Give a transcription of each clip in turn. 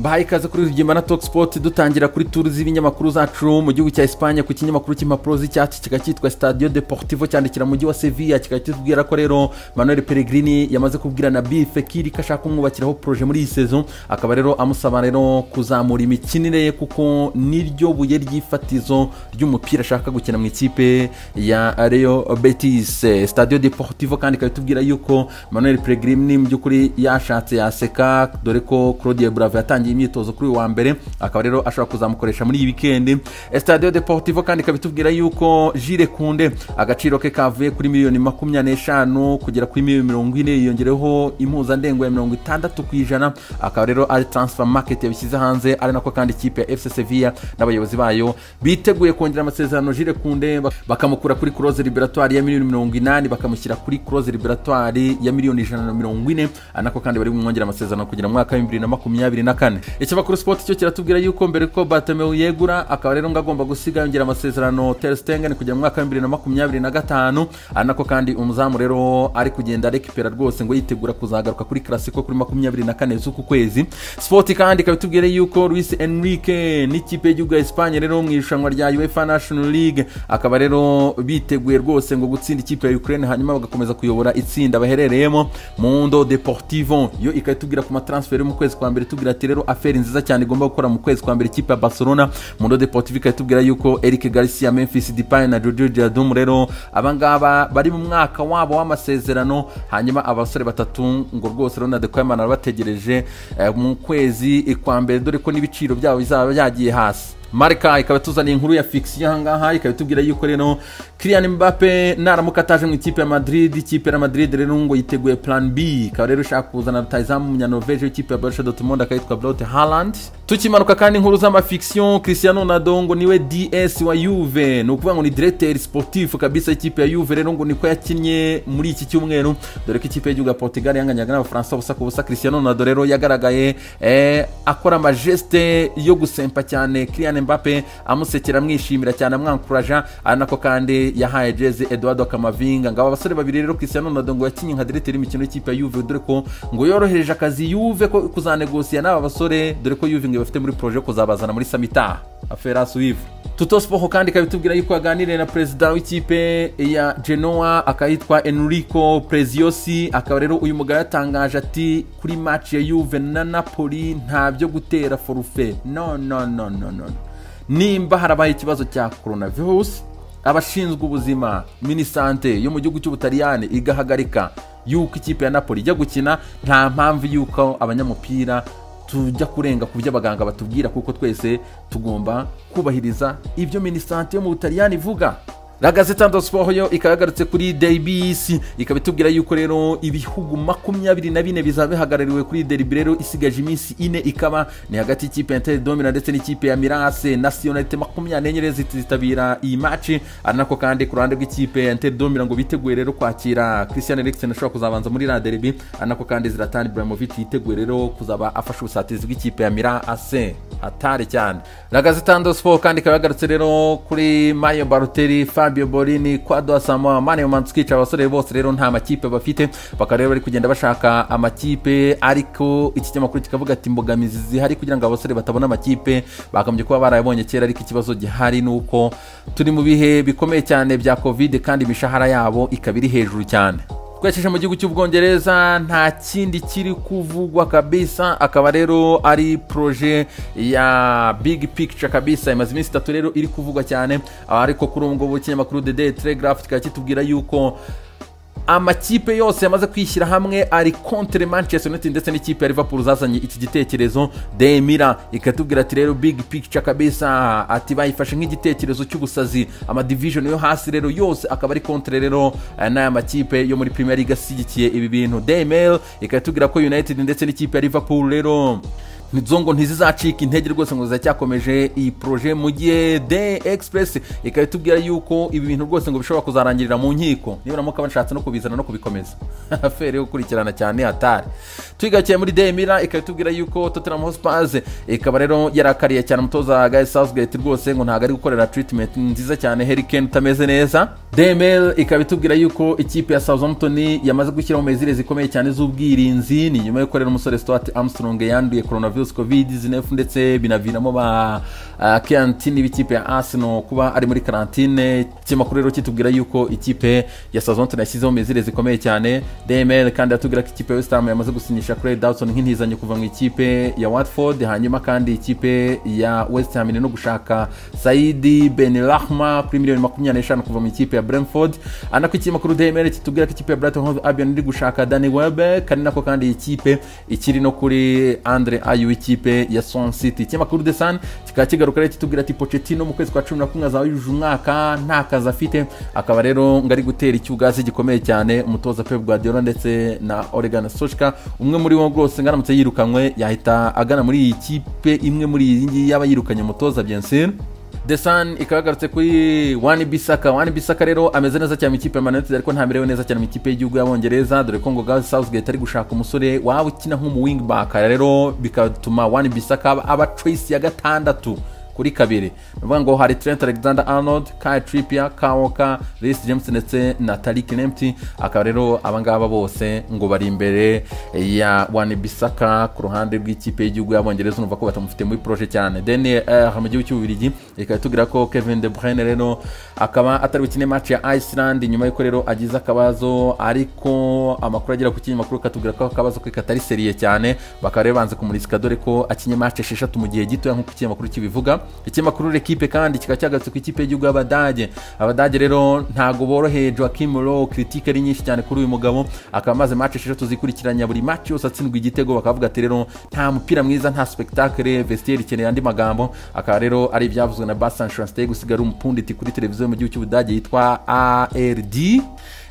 bahaye ikaze kuri Rugimbana Sport dutangira kuri tour z'ibinyamakuru zacu mu gihugu cya Espagne ku kinyamakuru cy'impapuro z'icyatsi kikakitwa Stadio Deportivo cyandikira mu gihugu wa Sevilla kikakitubwira ko rero Manuel Pellegrini yamaze kubwira na Fekiri ko ashaka kumwubakiraho projet muri iyi saison, akaba rero amusaba rero kuzamura imikinire ye kuko niryo buye ry'ifatizo ry'umupira ashaka gukina mu ikipe ya Real Betis. Stadio Deportivo kandi ikatubwira yuko Manuel Pellegrini mu by'ukuri yashatse yaseka dore ko Claudio Bravo yatangiye imyitozo kuri wa mbere, akaba rero ashobora kuzamukoresha muri iyi weekend. Stadio Deportivo kandi ikabitubwira yuko Jules Koundé agaciro ke kavuye kuri miliyoni 25 kugera kuri miliyoni 40 yiyongereho impuzandengo ya 60%, akaba rero ari transfer market yabishyize hanze, ari nako kandi ikipe ya FC Sevilla n'abayobozi bayo biteguye kongera amasezerano Jules Koundé bakamukura kuri clause liberatoire ya miliyoni 80 bakamushyira kuri clause liberatoire ya miliyoni 140, anako kandi bari kumwongera amasezerano kugira mu mwaka wa 2024. Ikimakuru Sport cyo kiratubwira yuko mbere ko Pep Na Ole yegura akaba rero ngagomba gusiga yongera amasezerano Ter Stegen kugira mu mwaka wa 2025, anako kandi umuzamu rero ari kugenda rekipera rwose ngo yitegura kuzagaruka kuri Clasico kuri 24 z'uku kwezi. Sport kandi ikabitubwira yuko Luis Enrique n'ikipe y'igihugu ya Espagne rero mu irushanwa rya UEFA National League akaba rero biteguye rwose ngo gutsinda ikipe ya Ukraine hanyuma bagakomeza kuyobora itsinda baherereyemo. Mundo Deportivo yo ikatubwira ku matransfer mu kwezi kwa mbere tubwira ati rero affaire nziza cyane igomba gukora mu kwezi kwa mbere ikipe ya Barcelona. Mundo Deportivo ikatubwira yuko Eric Garcia, Memphis Depay na Jojo Diadum rero abangaba bari mu mwaka wabo w'amasezerano, hanyuma abasore batatu ngo rwose Ronald Koeman arabategereje mu kwezi kwa mbere dore ko n'ibiciro byabo bizaba byagiye hasi. Marca ikaba tuzaniye inkuru ya fiction hangaha ikabitubwira yuko rero Kylian Mbappe naramuka ataje mu ikipe ya Madrid, ikipe ya Madrid rero ngo yiteguye plan B, ikaba rero ishaka kuzana rutahizamu umunya-Norvege w'ikipe ya Borussia Dortmund akayitwa Braut Haaland. Tukimanuka kandi inkuru z'amafiction, Cristiano Ronaldo ngo niwe DS wa Juve, no kuvuga ngo ni directeur sportif kabisa ikipe ya Juve rero ngo niko yakinnye muri iki cyumweru dore ko ikipe y'igihugu ya Portugal yanganyaga n'Abafaransa busa ku busa. Cristiano Ronaldo rero yagaragaye akora amageste yo gusempa cyane Kylian Mbappe amusekera amwishimira cyane amwankuraja, anako kandi yahaye jezi Eduardo Camavinga. Ngaba abasore babiri rero Cristiano Ronaldo ngo yakinye nka directeur y'imikino y'ikipe ya Juve dore ko ngo yorohereje akazi Juve ko kuzanegosia n'aba basore dore ko Juve ngo bafite muri projet kuzabazana muri Samita affaire suivre. Tutosport kandi kabitubwira yuko aganiriye na president w'ikipe ya Genoa akayitwa Enrico Preziosi, akaba rero uyu mugabo yatangaje ati kuri match ya Juve na Napoli nta byo gutera forfait no. Nimba harabaye ikibazo cya coronavirus abashinzwe ubuzima minisante yo mu gihugu cy'Ubutaliyani igahagarika yuko ikipe ya Napoli ijya gukina, nta mpamvu yuko abanyamupira tujya kurenga ku by'abaganga batubwira kuko twese tugomba kubahiriza ibyo minisante yo mu Butaliyani ivuga. La Gazzetta dello Sport yo ikagarutse kuri Davis ikabitubwira yuko rero ibihugu 24 bizaba bihagarariwe kuri derby rero isigaje iminsi 4, ikaba ni hagati y'ikipe ya Inter Domina ndetse n'ikipe ya Mirase. Nationalite 24 zitabira iyi match, anako kandi ku ruhande rw'ikipe ya Inter Domina ngo biteguye rero kwakira Christian Eriksen ashobora kuzabanza muri la derby, anako kandi Zlatan Ibrahimovic yiteguye rero kuzaba afasha ubusatizi bw'ikipe ya Mirase atari cyane. La Gazzetta dello Sport kandi ikagarutse rero kuri Mario Balotelli, Fabio Borini, Kwado Asamoah, Mane Mandzukic, abasore bose rero nta makipe bafite, bakareba bari kugenda bashaka amakipe, ariko iki kinyamakuru kikavuga ati imbogamizi zihari kugira ngo abasore batabona amakipe bakambye kuba barayabonye kera, ariko ikibazo gihari nuko turi mu bihe bikomeye cyane bya Covid kandi imishahara yabo ikabiri hejuru cyane. Twejeje mu gihugu cy'Ubwongereza nta kindi kiri kuvugwa kabisa, akaba rero ari projet ya big picture kabisa imaze iminsi 3 rero iri kuvugwa cyane, ariko kuri ubu ngubu ikinyamakuru The Daily Telegraph kikatubwira yuko amakipe yose yamaze kwishyira hamwe ari contre Manchester United ndetse n'ikipe ya Liverpool zazanye iki gitekerezo. The Mirror ikatubwira ati rero big picture kabisa, ati bayifashe nk'igitekerezo cy'ubusazi, ama division yo hasi rero yose akaba ari contre rero n'aya makipe yo muri Premier League asigikiye ibi bintu. The Mail ikatubwira ko United ndetse n'ikipe ya Liverpool rero nizongo ntizizacika intege rwose ngo zacyakomeje iyi projet, mu gihe The Express ikatubwira yuko ibi bintu rwose ngo bishobora kuzarangirira mu nkiko niba namuka bashatse no kubizana no kubikomeza affaire yo gukurikirana cyane hatari. Twigakiye muri The Mirror ikatubwira yuko Tottenham Hotspur ikaba rero yarakariye cyane umutoza Gareth Southgate rwose ngo ntago ari gukorera treatment nziza cyane Harry Kane utameze neza. The Mail ikabitubwira yuko ikipe ya Southampton yamaze gushyira mu mezire zikomeye cyane z'ubwirinzi ni nyuma yo korera umusore Stuart Armstrong yanduye coronavirus virus covid-19 ndetse binaviramo ba karantine b'ikipe ya Arsenal kuba ari muri karantine. Ikinyamakuru rero kitubwira yuko ikipe ya Southampton yashyizeho mezire zikomeye cyane. DML kandi atubwira ko ikipe ya West Ham yamaze gusinyisha Craig Dawson nk'intizanyo kuva mu ikipe ya Watford. Hanyuma kandi ikipe ya West Ham no gushaka Saidi Benrahma kuri miliyoni 25 kuva mu ikipe ya Brentford. Anako ikinyamakuru DML kitubwira ko ikipe ya Brighton Hove Albion iri gushaka Danny Welbeck kandi nako kandi ikipe ikiri no kuri Andre Ayew ikipe ya Swansea City. Ikinyamakuru The Sun kikaba kigaruka rero kitubwira ati Pochettino mu kwezi kwa 11 azaba yujuje umwaka nta kazi afite, akaba rero ngari gutera icyugazi gikomeye cyane umutoza Pep Guardiola ndetse na Ole Gunnar Solskjaer. Umwe muri bo rwose ngaramutse yirukanwe yahita agana muri iyi kipe imwe muri iyi ngiyi yaba yirukanye umutoza bien sûr. The Sun ikagarutse kuri Wan Bissaka rero ameze neza cyane mu ikipe ya Man United ariko ntamerewe neza cyane mu ikipe y'igihugu y'Abongereza, dore ko ngo Gareth Southgate ari gushaka umusore waba ukina nk'umu wing back, rero bikatuma Wan Bissaka aba choice ya gatandatu kuri kabiri. Bavuga ngo hari Trent Alexander-Arnold, Kyle Trippier, Kyle Walker, Reece James ndetse na Tariq Lamptey. Akaba rero abangaba bose ngo bari imbere ya Wan Bissaka ku ruhande rw'ikipe y'igihugu y'Abongereza, numva ko batamufite muri projet cyane. Then mu gihugu cy'Ububirigi ikaba tugira ko Kevin De Bruyne rero akaba atari gukina match ya Iceland nyuma y'uko rero agize akabazo, ariko amakuru agera ku kinyamakuru katubwira ko akabazo ke katari seriye cyane, bakaba rero banze kumurisika dore ko akinye match 6 mu gihe gito nk'uko ikinyamakuru kibivuga. Ikinyamakuru L'Equipe kandi kikaba cyagarutse ku ikipe y'igihugu y'Abadage rero ntago boroheye Joachim Low, critique ari nyinshi cyane kuri uyu mugabo, akaba amaze match 6 zikurikiranya buri match yose atsindwa igitego, bakavuga ati rero nta mupira mwiza nta spectacle, vestiaire ikeneye andi magambo. Akaba rero ari ibyavuzwe na Bastian Schweinsteiger usigara umupunditi kuri televiziyo mu gihugu cy'Ubudage yitwa ARD.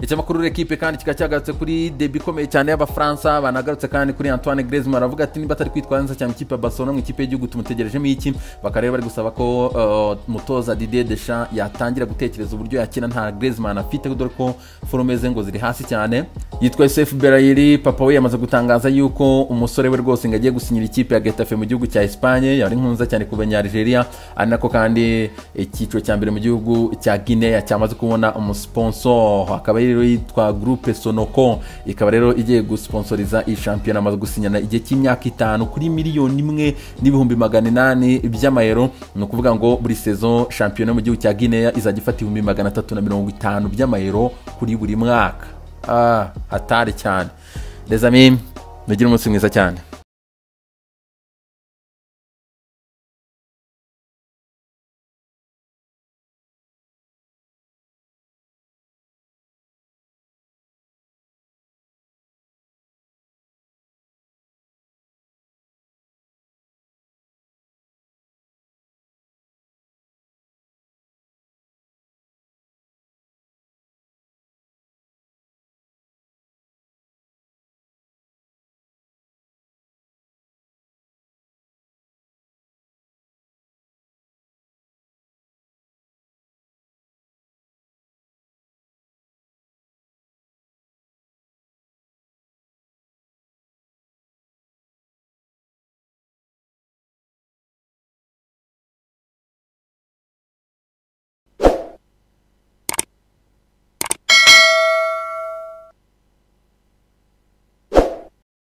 Ikinyamakuru L'Equipe kandi kikaba cyagarutse kuri debi ikomeye cyane y'Abafaransa, banagarutse kandi kuri Antoine Griezmann, aravuga ati niba atari kwitwara neza cyane ikipe ya Barcelona mu ikipe y'igihugu tumutegerejemo iki. Bakareba bari gusaba ko mutoza Didier Deschamps yatangira gutekereza uburyo yakina nta Griezmann afite, dore ko forume ze ngo ziri hasi cyane. Yitwa Youssef Belahiri, papa we yamaze gutangaza yuko umusore we rwose ngo agiye gusinyira ikipe ya Getafe mu gihugu cya Espagne, yari nkunza cyane ku Banyalgeria. Ari nako kandi icyiciro cya mbere mu gihugu cya Guinea cyamaze kubona umusponsor, akaba rero yitwa Groupe Sonoco, ikaba rero igiye gusponsoriza iyi shampiyona, amaze gusinyana igihe cy'imyaka 5 kuri miliyoni 1,800 by'amayero. No kuvuga ngo buri saison shampiyona mu gihugu cya Guinea izajya ifata 350 by'amayero kuri buri mwaka. Hatari cyane. Les amis, mugire umunsi mwiza cyane.